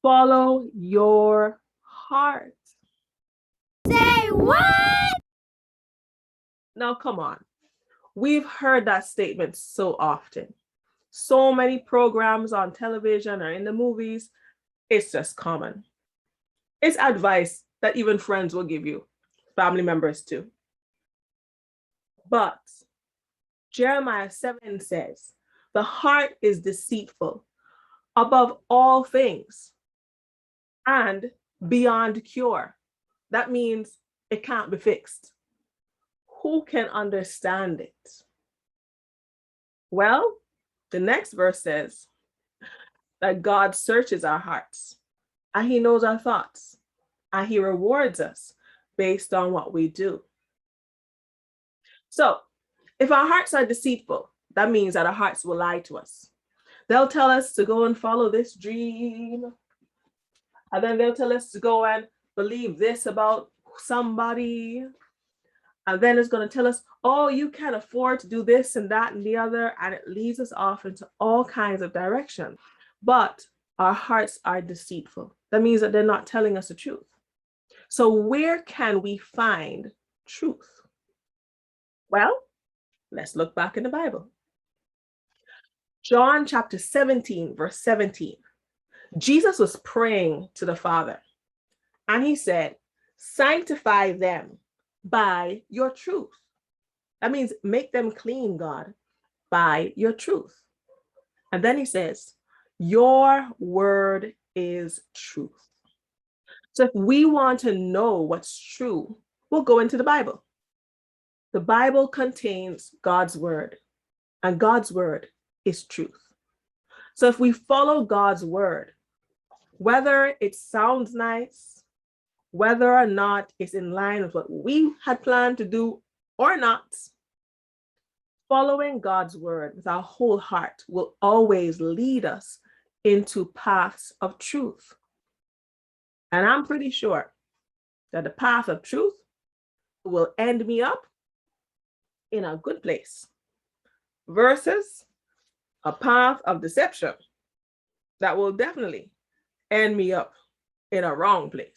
Follow your heart. Say what? Now, come on. We've heard that statement so often. So many programs on television or in the movies, it's just common. It's advice that even friends will give you, family members too. But Jeremiah 7 says, the heart is deceitful above all things and beyond cure. That means it can't be fixed. Who can understand it? Well, the next verse says that God searches our hearts and he knows our thoughts and he rewards us based on what we do. So if our hearts are deceitful, that means that our hearts will lie to us. They'll tell us to go and follow this dream. And then they'll tell us to go and believe this about somebody. And then it's going to tell us, oh, you can't afford to do this and that and the other. And it leads us off into all kinds of directions. But our hearts are deceitful. That means that they're not telling us the truth. So where can we find truth? Well, let's look back in the Bible. John chapter 17, verse 17. Jesus was praying to the Father. And he said, sanctify them by your truth. That means make them clean, God, by your truth. And then he says, your word is truth. So if we want to know what's true, we'll go into the Bible. The Bible contains God's word, and God's word is truth. So if we follow God's word, whether it sounds nice, whether or not it's in line with what we had planned to do or not, following God's word with our whole heart will always lead us into paths of truth. And I'm pretty sure that the path of truth will end me up in a good place versus a path of deception that will definitely end me up in a wrong place.